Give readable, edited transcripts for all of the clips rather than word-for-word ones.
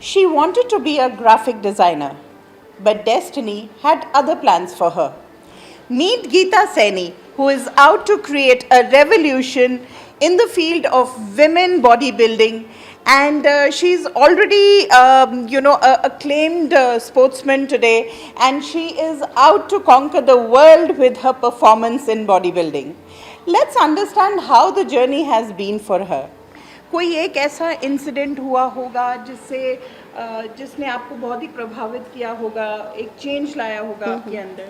She wanted to be a graphic designer, but destiny had other plans for her. Meet Geeta Saini, who is out to create a revolution in the field of women bodybuilding, and she's already, a acclaimed sportsman today, and she is out to conquer the world with her performance in bodybuilding. Let's understand how the journey has been for her. कोई एक ऐसा incident हुआ होगा जिसने आपको बहुत ही प्रभावित किया होगा, एक चेंज लाया होगा आपके अंदर?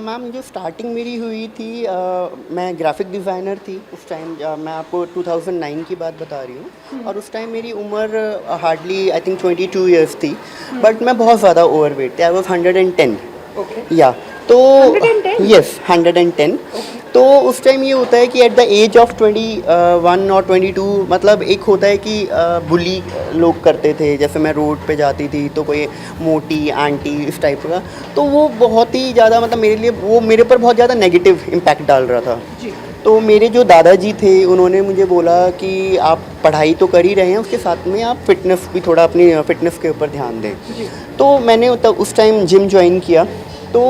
मैम जो स्टार्टिंग मेरी हुई थी, मैं ग्राफिक डिज़ाइनर थी उस टाइम। मैं आपको 2009 की बात बता रही हूँ, और उस टाइम मेरी उम्र हार्डली आई थिंक 22 ईयर्स थी, बट मैं बहुत ज़्यादा ओवरवेट थी। I was 110। या तो 110? 110। तो उस टाइम ये होता है कि एट द एज ऑफ 21 और 22, मतलब एक होता है कि बुली लोग करते थे। जैसे मैं रोड पे जाती थी तो कोई मोटी आंटी इस टाइप का, तो वो बहुत ही ज़्यादा, मतलब मेरे लिए वो मेरे पर बहुत ज़्यादा नेगेटिव इम्पैक्ट डाल रहा था। तो मेरे जो दादाजी थे उन्होंने मुझे बोला कि आप पढ़ाई तो कर ही रहे हैं, उसके साथ में आप फिटनेस भी थोड़ा, अपनी फिटनेस के ऊपर ध्यान दें। तो मैंने उस टाइम जिम ज्वाइन किया। तो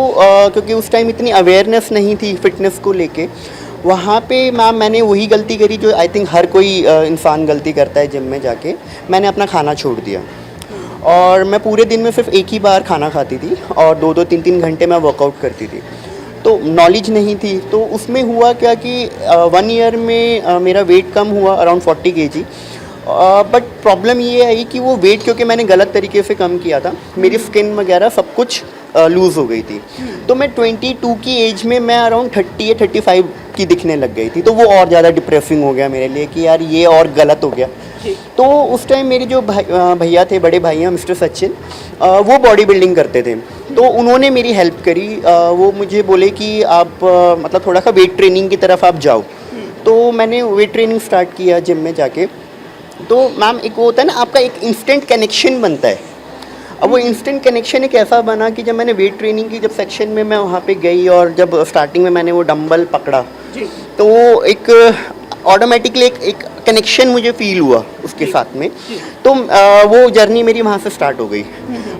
क्योंकि उस टाइम इतनी अवेयरनेस नहीं थी फिटनेस को लेके, वहाँ पे मैंने वही गलती करी जो आई थिंक हर कोई इंसान गलती करता है जिम में जाके। मैंने अपना खाना छोड़ दिया, और मैं पूरे दिन में सिर्फ एक ही बार खाना खाती थी, और 2-3 घंटे मैं वर्कआउट करती थी। तो नॉलेज नहीं थी, तो उसमें हुआ क्या कि 1 ईयर में मेरा वेट कम हुआ अराउंड 40 kg। बट प्रॉब्लम ये आई कि वो वेट क्योंकि मैंने गलत तरीके से कम किया था, मेरी स्किन वगैरह सब कुछ लूज़ हो गई थी। तो मैं 22 की एज में मैं अराउंड 30 या 35 की दिखने लग गई थी। तो वो और ज़्यादा डिप्रेसिंग हो गया मेरे लिए कि यार ये और गलत हो गया। तो उस टाइम मेरे जो भैया थे, बड़े भैया मिस्टर सचिन, वो बॉडी बिल्डिंग करते थे। तो उन्होंने मेरी हेल्प करी। वो मुझे बोले कि आप मतलब थोड़ा सा वेट ट्रेनिंग की तरफ आप जाओ। तो मैंने वेट ट्रेनिंग स्टार्ट किया जिम में जाके। तो मैम एक वो होता है ना, आपका एक इंस्टेंट कनेक्शन बनता है। अब वो इंस्टेंट कनेक्शन एक ऐसा बना कि जब मैंने वेट ट्रेनिंग की जब सेक्शन में मैं वहाँ पे गई, और जब स्टार्टिंग में मैंने वो डंबल पकड़ा, तो वो एक ऑटोमेटिकली एक कनेक्शन मुझे फील हुआ उसके साथ में। तो वो जर्नी मेरी वहाँ से स्टार्ट हो गई।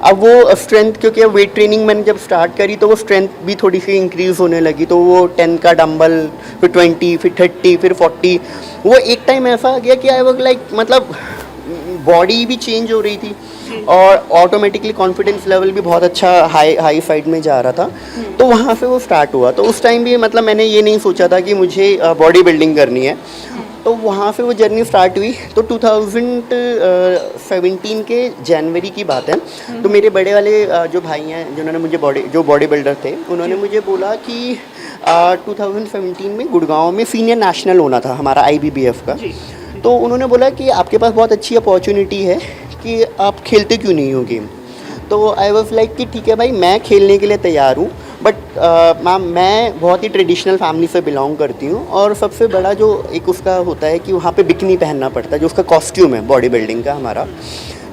अब वो स्ट्रेंथ, क्योंकि अब वेट ट्रेनिंग मैंने जब स्टार्ट करी तो वो स्ट्रेंथ भी थोड़ी सी इंक्रीज़ होने लगी। तो वो 10 का डंबल, फिर 20, फिर 30, फिर 40। वो एक टाइम ऐसा आ गया कि आई वाज लाइक, मतलब बॉडी भी चेंज हो रही थी, और ऑटोमेटिकली कॉन्फिडेंस लेवल भी बहुत अच्छा हाई साइड में जा रहा था। तो वहाँ से वो स्टार्ट हुआ। तो उस टाइम भी मतलब मैंने ये नहीं सोचा था कि मुझे बॉडी बिल्डिंग करनी है। तो वहाँ से वो जर्नी स्टार्ट हुई। तो 2017 के जनवरी की बात है। तो मेरे बड़े वाले जो भाई हैं, जिन्होंने मुझे बॉडी बिल्डर थे, उन्होंने मुझे बोला कि 2017 में गुड़गांव में सीनियर नेशनल होना था हमारा IBBF का। तो उन्होंने बोला कि आपके पास बहुत अच्छी अपॉर्चुनिटी है कि आप खेलते क्यों नहीं हो गेम। तो आई वॉज लाइक कि ठीक है भाई, मैं खेलने के लिए तैयार हूँ, बट मैम मैं बहुत ही ट्रेडिशनल फैमिली से बिलोंग करती हूँ, और सबसे बड़ा जो एक उसका होता है कि वहाँ पे बिकनी पहनना पड़ता है, जो उसका कॉस्ट्यूम है बॉडी बिल्डिंग का हमारा।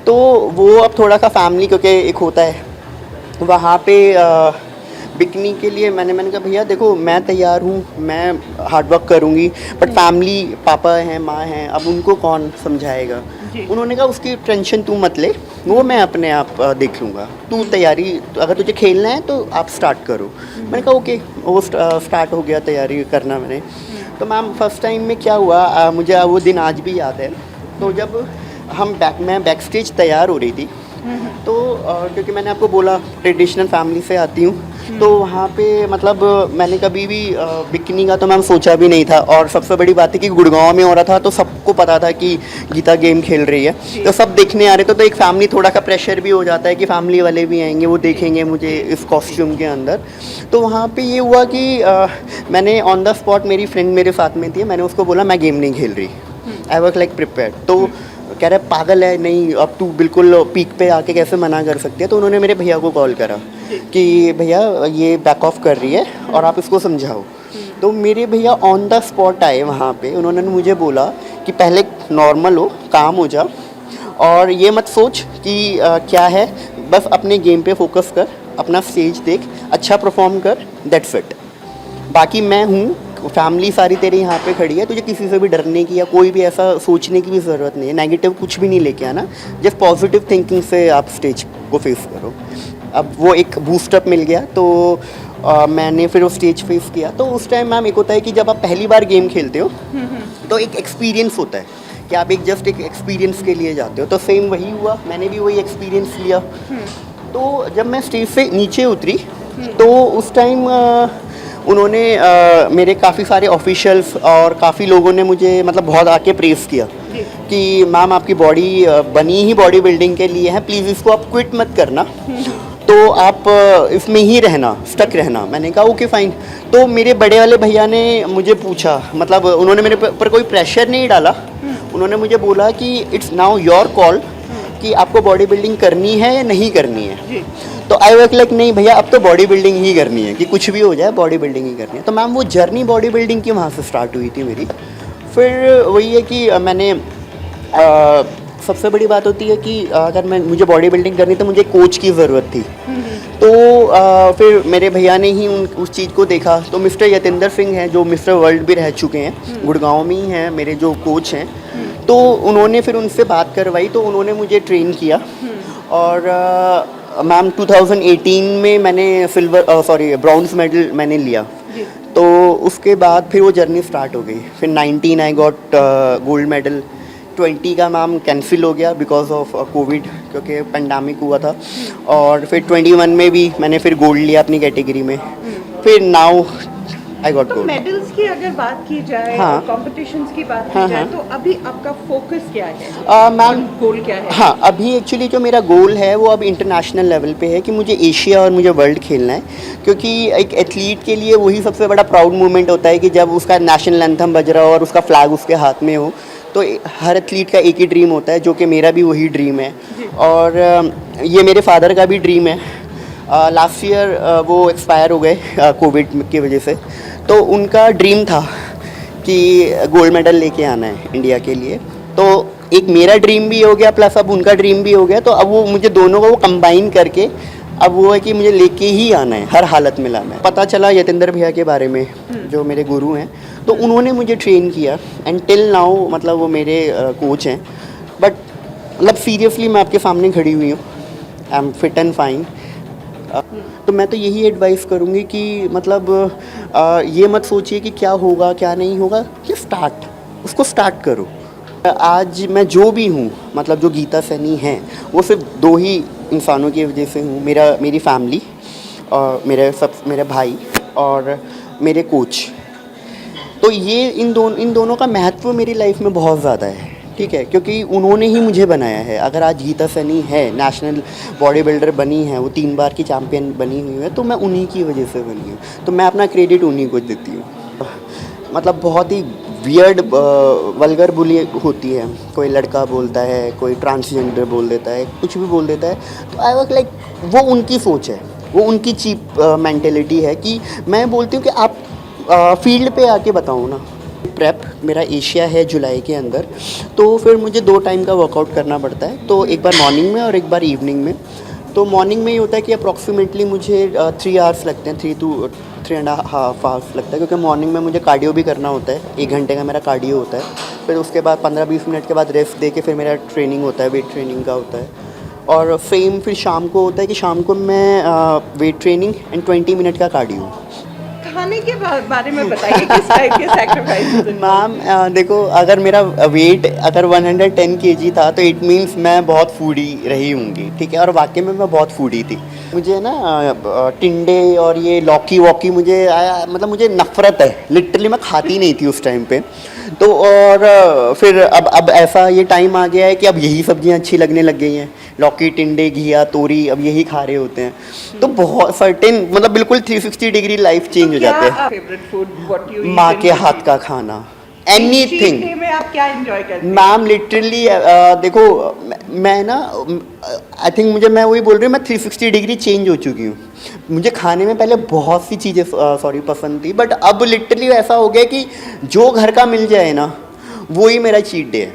तो वो अब थोड़ा सा फैमिली, क्योंकि एक होता है वहाँ पे बिकनी के लिए मैंने कहा भैया देखो मैं तैयार हूँ, मैं हार्डवर्क करूँगी, बट फैमिली, पापा हैं, माँ हैं, अब उनको कौन समझाएगा। उन्होंने कहा उसकी टेंशन तू मत ले, वो मैं अपने आप देख लूँगा, तू तैयारी, अगर तुझे खेलना है तो आप स्टार्ट करो। मैंने कहा ओके। वो स्टार्ट हो गया तैयारी करना मैंने। तो मैम फर्स्ट टाइम में क्या हुआ, मुझे वो दिन आज भी याद है। तो जब मैं बैक स्टेज तैयार हो रही थी, तो क्योंकि मैंने आपको बोला ट्रेडिशनल फैमिली से आती हूँ, तो वहाँ पे मतलब मैंने कभी भी बिकनी का तो मैम सोचा भी नहीं था। और सबसे बड़ी बात है कि गुड़गांव में हो रहा था, तो सबको पता था कि गीता गेम खेल रही है, तो सब देखने आ रहे थे। तो एक फैमिली, थोड़ा सा प्रेशर भी हो जाता है कि फैमिली वाले भी आएंगे, वो देखेंगे मुझे इस कॉस्ट्यूम के अंदर। तो वहाँ पे ये हुआ कि मैंने ऑन द स्पॉट, मेरी फ्रेंड मेरे साथ में थी, मैंने उसको बोला मैं गेम नहीं खेल रही। I was like prepared. तो कह रहा है पागल है, नहीं अब तू बिल्कुल पीक पे आके कैसे मना कर सकती है। तो उन्होंने मेरे भैया को कॉल करा कि भैया ये बैक ऑफ कर रही है और आप इसको समझाओ। तो मेरे भैया ऑन द स्पॉट आए वहाँ पे। उन्होंने मुझे बोला कि पहले नॉर्मल हो, काम हो जा, और ये मत सोच कि क्या है, बस अपने गेम पे फोकस कर, अपना स्टेज देख, अच्छा परफॉर्म कर, दैट्स इट। बाकी मैं हूँ, फैमिली सारी तेरे यहाँ पे खड़ी है, तुझे किसी से भी डरने की या कोई भी ऐसा सोचने की भी ज़रूरत नहीं है, नेगेटिव कुछ भी नहीं लेके आना, जस्ट पॉजिटिव थिंकिंग से आप स्टेज को फेस करो। अब वो एक बूस्टअप मिल गया तो मैंने फिर वो स्टेज फेस किया। तो उस टाइम मैम एक होता है कि जब आप पहली बार गेम खेलते हो तो एक एक्सपीरियंस होता है कि आप एक जस्ट एक एक्सपीरियंस के लिए जाते हो, तो सेम वही हुआ, मैंने भी वही एक्सपीरियंस लिया। तो जब मैं स्टेज से नीचे उतरी तो उस टाइम उन्होंने मेरे काफ़ी सारे ऑफिशियल्स और काफ़ी लोगों ने मुझे मतलब बहुत आके प्रेस किया कि मैम आपकी बॉडी बनी ही बॉडी बिल्डिंग के लिए है, प्लीज़ इसको आप क्विट मत करना, तो आप इसमें ही रहना, स्टक रहना। मैंने कहा ओके फाइन। तो मेरे बड़े वाले भैया ने मुझे पूछा, मतलब उन्होंने मेरे पर कोई प्रेशर नहीं डाला, उन्होंने मुझे बोला कि इट्स नाउ योर कॉल कि आपको बॉडी बिल्डिंग करनी है या नहीं करनी है। तो आई वर्क लाइक नहीं भैया अब तो बॉडी बिल्डिंग ही करनी है, कि कुछ भी हो जाए बॉडी बिल्डिंग ही करनी है। तो मैम वो जर्नी बॉडी बिल्डिंग की वहाँ से स्टार्ट हुई थी मेरी। फिर वही है कि मैंने सबसे बड़ी बात होती है कि अगर मुझे बॉडी बिल्डिंग करनी तो मुझे कोच की ज़रूरत थी। तो फिर मेरे भैया ने ही उस चीज़ को देखा, तो मिस्टर यतेंद्र सिंह हैं जो मिस्टर वर्ल्ड भी रह चुके हैं, गुड़गांव में ही हैं मेरे जो कोच हैं। तो उन्होंने फिर उनसे बात करवाई, तो उन्होंने मुझे ट्रेन किया। और मैम 2018 में मैंने ब्रॉन्ज मेडल मैंने लिया। तो उसके बाद फिर वो जर्नी स्टार्ट हो गई। फिर 19 आई गॉट गोल्ड मेडल, 20 का मैम कैंसिल हो गया बिकॉज ऑफ कोविड, क्योंकि पेंडेमिक हुआ था। और फिर 21 में भी मैंने फिर गोल्ड लिया अपनी कैटेगरी में। फिर now I got gold. Medals की अगर बात की जाए, हाँ, कॉम्पिटिशंस की बात की हाँ, जाए, हाँ, तो अभी आपका फोकस क्या है? मैम गोल क्या है? हाँ, अभी एक्चुअली जो मेरा गोल है वो अब इंटरनेशनल लेवल पे है कि मुझे एशिया और मुझे वर्ल्ड खेलना है। क्योंकि एक एथलीट के लिए वही सबसे बड़ा प्राउड मोमेंट होता है कि जब उसका नेशनल एंथम बज रहा हो और उसका फ्लैग उसके हाथ में हो। तो हर एथलीट का एक ही ड्रीम होता है, जो कि मेरा भी वही ड्रीम है। और ये मेरे फादर का भी ड्रीम है। लास्ट ईयर वो एक्सपायर हो गए कोविड की वजह से। तो उनका ड्रीम था कि गोल्ड मेडल लेके आना है इंडिया के लिए। तो एक मेरा ड्रीम भी हो गया प्लस अब उनका ड्रीम भी हो गया। तो अब वो मुझे दोनों को कंबाइन करके अब वो है कि मुझे लेके ही आना है, हर हालत में लाना है। पता चला यतेंद्र भैया के बारे में, जो मेरे गुरु हैं, तो उन्होंने मुझे ट्रेन किया एंड टिल नाउ मतलब वो मेरे कोच हैं। बट मतलब सीरियसली मैं आपके सामने खड़ी हुई हूँ, I am fit and fine. तो मैं तो यही एडवाइस करूँगी कि मतलब ये मत सोचिए कि क्या होगा क्या नहीं होगा, ये उसको स्टार्ट करो। आज मैं जो भी हूँ, मतलब जो गीता सैनी है, वो सिर्फ दो ही इंसानों की वजह से हूँ। मेरी फैमिली और मेरे भाई और मेरे कोच। तो ये इन दोनों का महत्व मेरी लाइफ में बहुत ज़्यादा है, ठीक है, क्योंकि उन्होंने ही मुझे बनाया है। अगर आज गीता सैनी है, नेशनल बॉडी बिल्डर बनी है, वो 3 बार की चैम्पियन बनी हुई है, तो मैं उन्हीं की वजह से बनी हूँ। तो मैं अपना क्रेडिट उन्हीं को देती हूँ। मतलब बहुत ही वियर्ड वल्गर बुली होती है, कोई लड़का बोलता है, कोई ट्रांसजेंडर बोल देता है, कुछ भी बोल देता है। तो आई वर्क लाइक वो उनकी सोच है, वो उनकी चीप मेंटेलिटी है कि मैं बोलती हूँ कि आप फील्ड पे आके बताओ ना। प्रेप मेरा एशिया है जुलाई के अंदर, तो फिर मुझे 2 टाइम का वर्कआउट करना पड़ता है। तो एक बार मॉर्निंग में और एक बार इवनिंग में। तो मॉर्निंग में ये होता है कि अप्रॉक्सीमेटली मुझे 3 आवर्स लगते हैं, 3 to 3.5 आवर्स लगता है, क्योंकि मॉर्निंग में मुझे कार्डियो भी करना होता है। 1 घंटे का मेरा कार्डियो होता है। फिर उसके बाद 15-20 मिनट के बाद रेस्ट दे के फिर मेरा ट्रेनिंग होता है, वेट ट्रेनिंग का होता है। और सेम फिर शाम को होता है कि शाम को मैं वेट ट्रेनिंग एंड 20 मिनट का कार्डियो। खाने के बारे में बताइए, किस टाइप के सैक्रिफाइसेस? मैम देखो, अगर मेरा वेट अगर 110 kg था तो इट मीन्स मैं बहुत फूडी रही होंगी, ठीक है। और वाकई में मैं बहुत फूडी थी। मुझे ना टिंडे और ये लौकी वॉकी मतलब मुझे नफ़रत है, लिटरली मैं खाती नहीं थी उस टाइम पे। तो और फिर अब ऐसा ये टाइम आ गया है कि अब यही सब्जियां अच्छी लगने लग गई हैं, लौकी, टिंडे, घिया, तोरी, अब यही खा रहे होते हैं। तो बहुत सर्टेन मतलब बिल्कुल 360 डिग्री लाइफ चेंज हो जाते हैं। Favourite food what you eat? माँ के हाथ का खाना, एनीथिंग। डे में आप क्या एंजॉय करते हैं? मैम लिटरली देखो, मैं ना आई थिंक मैं वही बोल रही हूँ, मैं 360 डिग्री चेंज हो चुकी हूँ। मुझे खाने में पहले बहुत सी चीज़ें पसंद थी, बट अब लिटरली ऐसा हो गया कि जो घर का मिल जाए ना वो ही मेरा चीट डे है।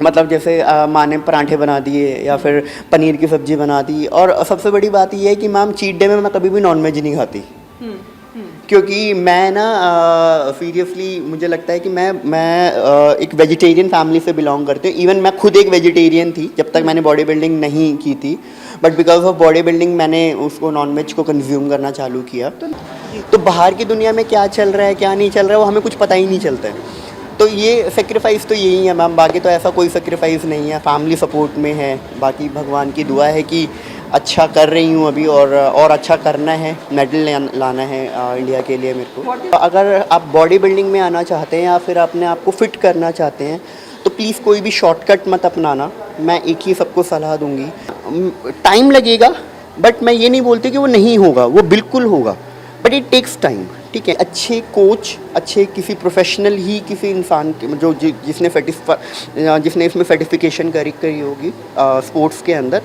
मतलब जैसे माँ ने पराठे बना दिए या फिर पनीर की सब्ज़ी बना दी। और सबसे बड़ी बात ये है कि मैम चीट डे में मैं कभी भी नॉनवेज नहीं खाती। क्योंकि मैं ना सीरियसली मुझे लगता है कि मैं एक वेजिटेरियन फैमिली से बिलोंग करती हूँ। इवन मैं खुद एक वेजिटेरियन थी जब तक मैंने बॉडी बिल्डिंग नहीं की थी, but because of body building मैंने उसको नॉनवेज को कंज्यूम करना चालू किया। तो बाहर की दुनिया में क्या चल रहा है क्या नहीं चल रहा है वो हमें कुछ पता ही नहीं चलता है। तो ये सेक्रीफाइस तो यही है मैम, बाकी तो ऐसा कोई सेक्रीफाइस नहीं है। फैमिली सपोर्ट में है, बाकी भगवान की दुआ है कि अच्छा कर रही हूँ अभी और अच्छा करना है, मेडल लाना है इंडिया के लिए मेरे को। अगर आप बॉडी बिल्डिंग में आना चाहते हैं या फिर अपने आप को फिट करना चाहते हैं तो प्लीज़ कोई भी शॉर्टकट मत अपनाना। मैं एक ही सबको सलाह दूंगी, टाइम लगेगा बट मैं ये नहीं बोलती कि वो नहीं होगा, वो बिल्कुल होगा, बट इट टेक्स टाइम। ठीक है, अच्छे कोच, अच्छे किसी प्रोफेशनल ही किसी इंसान जो जिसने इसमें सर्टिफिकेशन करी होगी स्पोर्ट्स के अंदर,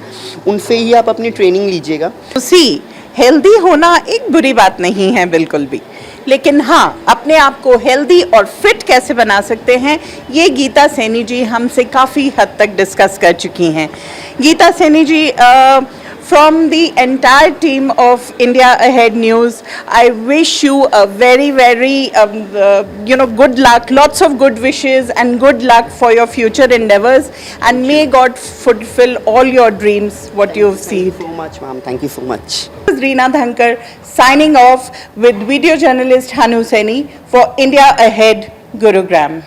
उनसे ही आप अपनी ट्रेनिंग लीजिएगा। सी हेल्दी होना एक बुरी बात नहीं है बिल्कुल भी, लेकिन हाँ अपने आप को हेल्दी और फिट कैसे बना सकते हैं ये गीता सैनी जी हमसे काफ़ी हद तक डिस्कस कर चुकी हैं। Gita Saini ji, from the entire team of India Ahead News, I wish you a very good luck, lots of good wishes and good luck for your future endeavors, and may God fulfill all your dreams what you've seen. Thank you so much ma'am, thank you so much. This is Reena Dhankar signing off with video journalist Hanu Seni for India Ahead Gurugram.